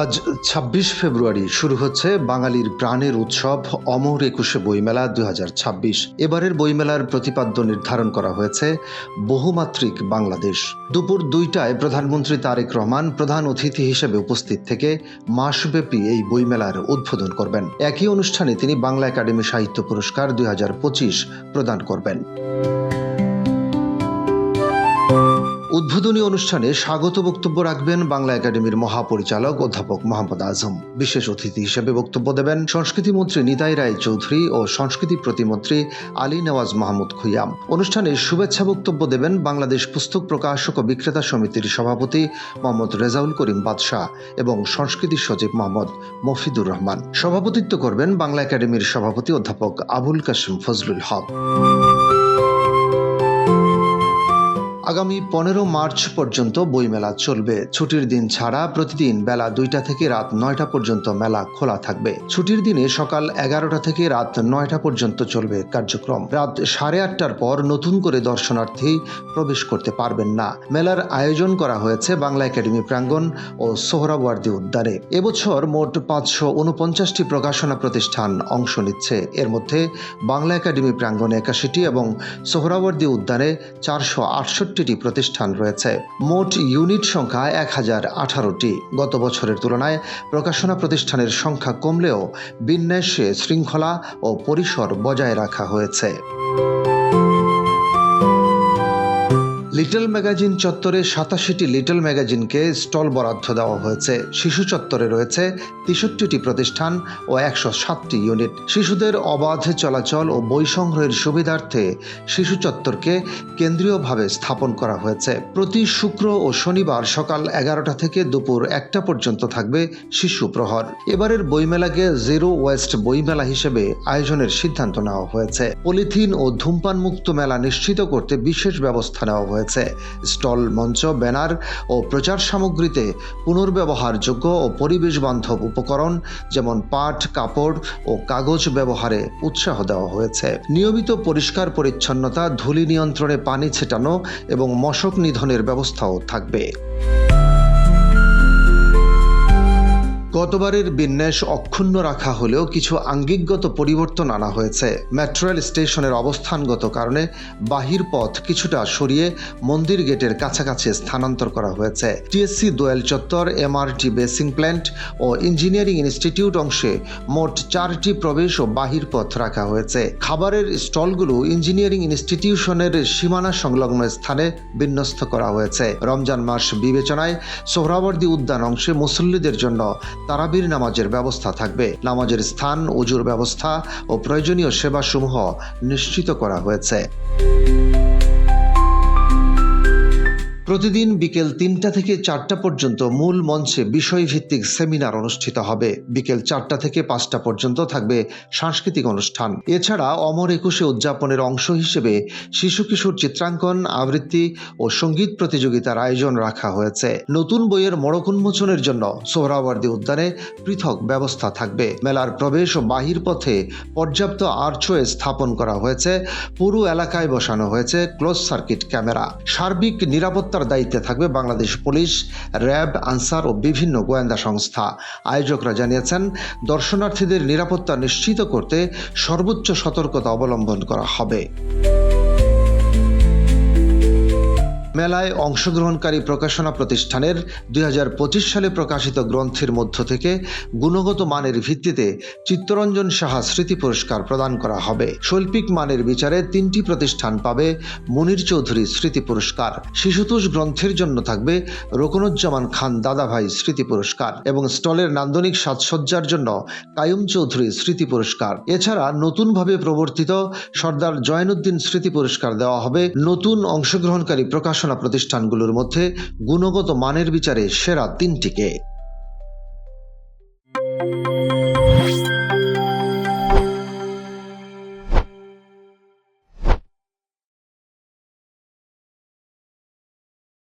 আজ ২৬ ফেব্রুয়ারি শুরু হচ্ছে বাঙালির প্রাণের উৎসব অমর একুশে বইমেলা ২০২৬। এবারের বইমেলার প্রতিপাদ্য নির্ধারণ করা হয়েছে বহুমাত্রিক বাংলাদেশ। দুপুর ২টায় প্রধানমন্ত্রী তারেক রহমান প্রধান অতিথি হিসেবে উপস্থিত থেকে মাসব্যাপী এই বইমেলার উদ্বোধন করবেন। একই অনুষ্ঠানে তিনি বাংলা একাডেমি সাহিত্য পুরস্কার ২০২৫ প্রদান করবেন। উদ্বোধনী অনুষ্ঠানে স্বাগত বক্তব্য রাখবেন বাংলা একাডেমির মহাপরিচালক অধ্যাপক মোহাম্মদ আজম। বিশেষ অতিথি হিসেবে বক্তব্য দেবেন সংস্কৃতিমন্ত্রী নিতাই রায় চৌধুরী ও সংস্কৃতি প্রতিমন্ত্রী আলী নেওয়াজ মাহমুদ খুইয়াম। অনুষ্ঠানে শুভেচ্ছা বক্তব্য দেবেন বাংলাদেশ পুস্তক প্রকাশক ও বিক্রেতা সমিতির সভাপতি মোহাম্মদ রেজাউল করিম বাদশাহ এবং সংস্কৃতি সচিব মোহাম্মদ মফিদুর রহমান। সভাপতিত্ব করবেন বাংলা একাডেমির সভাপতি অধ্যাপক আবুল কাশেম ফজলুল হক। আগামী ১৫ মার্চ পর্যন্ত বইমেলা চলবে। ছুটির দিন ছাড়া প্রতিদিন বেলা ২টা থেকে রাত ৯টা পর্যন্ত মেলা খোলা থাকবে। ছুটির দিনে সকাল ১১টা থেকে রাত ৯টা পর্যন্ত চলবে কার্যক্রম। রাত ৮:৩০টার পর নতুন করে দর্শনার্থী প্রবেশ করতে পারবেন না। মেলার আয়োজন করা হয়েছে বাংলা একাডেমি প্রাঙ্গণ ও সোহরাওয়ার্দী উদ্যানে। এবছর মোট ৫৪৯টি প্রকাশনা প্রতিষ্ঠান অংশ নিচ্ছে। এর মধ্যে বাংলা একাডেমি প্রাঙ্গণে ৮১টি এবং সোহরাওয়ার্দী উদ্যানে ৪৬৮টি প্রতিষ্ঠান রয়েছে। মোট ইউনিট সংখ্যা ১০১৮টি। গত বছরের তুলনায় প্রকাশনা প্রতিষ্ঠানের সংখ্যা কমলেও বিন্যাসে শৃঙ্খলা ও পরিসর বজায় রাখা হয়েছে। লিটল ম্যাগাজিন চত্বরে ৮৭টি লিটল ম্যাগাজিনকে স্টল বরাদ্দ দেওয়া হয়েছে। শিশু চত্বরে রয়েছে ৬৩টি প্রতিষ্ঠান ও ১০৭টি ইউনিট। শিশুদের অবাধ চলাচল ও বই সংগ্রহের সুবিধার্থে শিশু চত্বরকে কেন্দ্রীয়ভাবে স্থাপন করা হয়েছে। প্রতি শুক্র ও শনিবার সকাল ১১টা থেকে দুপুর ১টা পর্যন্ত থাকবে শিশু প্রহর। এবারের বইমেলাকে জিরো ওয়েস্ট বইমেলা হিসেবে আয়োজনের সিদ্ধান্ত নেওয়া হয়েছে। পলিথিন ও ধূমপান মুক্ত মেলা নিশ্চিত করতে বিশেষ ব্যবস্থা নেওয়া হয়েছে। স্টল, মঞ্চ, ব্যানার ও প্রচার সামগ্রীতে পুনর্ব্যবহারযোগ্য ও পরিবেশ বান্ধব উপকরণ যেমন পাট, কাপড় ও কাগজ ব্যবহারে উৎসাহ দেওয়া হয়েছে। নিয়মিত পরিষ্কার পরিচ্ছন্নতা, ধূলি নিয়ন্ত্রণে পানি ছেটানো এবং মশক নিধনের ব্যবস্থাও থাকবে। গতবারের বিন্যাস অক্ষুণ্ণ রাখা হলেও কিছু আঙ্গিকগত পরিবর্তন আনা হয়েছে। মেট্রো রেল স্টেশনের অবস্থানগত কারণে বাহির পথ কিছুটা সরিয়ে মন্দির গেটের কাছাকাছি স্থানান্তর করা হয়েছে। টিএসসি দোয়েল চত্বর, এমআরটি বেসিং প্ল্যান্ট ও ইঞ্জিনিয়ারিং ইনস্টিটিউট অংশে মোট 4টি প্রবেশ ও বাহির পথ রাখা হয়েছে। খাবারের স্টলগুলো ইঞ্জিনিয়ারিং ইনস্টিটিউশনের সীমানা সংলগ্ন স্থানে বিন্যস্ত করা হয়েছে। রমজান মাস বিবেচনায় সোহরাওয়ার্দী উদ্যান অংশে মুসল্লিদের জন্য তারাবির নামাজের ব্যবস্থা থাকবে। নামাজের স্থান, ওযুর ব্যবস্থা ও প্রয়োজনীয় সেবাসমূহ নিশ্চিত করা হয়েছে। প্রতিদিন বিকেল ৩টা থেকে ৪টা পর্যন্ত মূল মঞ্চে বিষয়ভিত্তিক সেমিনার অনুষ্ঠিত হবে। বিকেল ৪টা থেকে ৫টা পর্যন্ত থাকবে সাংস্কৃতিক অনুষ্ঠান। এছাড়া অমর একুশে উদযাপনের অংশ হিসেবে শিশু কিশোর চিত্রাঙ্কন, আবৃত্তি ও সঙ্গীত প্রতিযোগিতার আয়োজন রাখা হয়েছে। নতুন বইয়ের মোড়ক উন্মোচনের জন্য সোহরাওয়ার্দী উদ্যানে পৃথক ব্যবস্থা থাকবে। মেলার প্রবেশ ও বাহির পথে পর্যাপ্ত আর্চওয়ে স্থাপন করা হয়েছে। পুরো এলাকায় বসানো হয়েছে ক্লোজ সার্কিট ক্যামেরা। সার্বিক নিরাপত্তার দায়িত্বে থাকবে বাংলাদেশ পুলিশ, র্যাব, আনসার ও বিভিন্ন গোয়েন্দা সংস্থা। আয়োজকরা জানিয়েছেন, দর্শনার্থীদের নিরাপত্তা নিশ্চিত করতে সর্বোচ্চ সতর্কতা অবলম্বন করা হবে। মেলায় অংশগ্রহণকারী প্রকাশনা প্রতিষ্ঠানের ২০২৫ সালে প্রকাশিত গ্রন্থের মধ্য থেকে গুণগত মানের ভিত্তিতে চিত্তরঞ্জন সাহা স্মৃতি পুরস্কার প্রদান করা হবে। শৈল্পিক মানের বিচারে 3টি প্রতিষ্ঠান পাবে মুনির চৌধুরী স্মৃতি পুরস্কার। শিশুতোষ গ্রন্থের জন্য থাকবে রোকনুজ্জামান খান দাদাভাই স্মৃতি পুরস্কার এবং স্টলের নান্দনিক সাজসজ্জার জন্য কায়ুম চৌধুরী স্মৃতি পুরস্কার। এছাড়া নতুনভাবে প্রবর্তিত সর্দার জয়নুদ্দিন স্মৃতি পুরস্কার দেওয়া হবে নতুন অংশগ্রহণকারী প্রকাশনা প্রতিষ্ঠানগুলোর মধ্যে গুণগত মানের বিচারে সেরা 3টিকে।